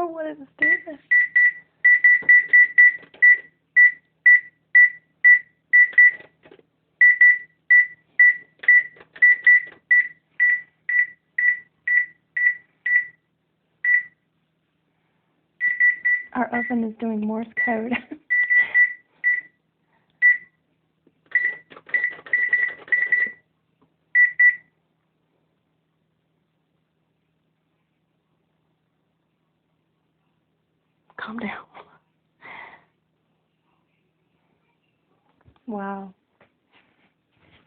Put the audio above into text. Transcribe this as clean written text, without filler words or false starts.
What is this? Our oven is doing Morse code. Calm down. Wow.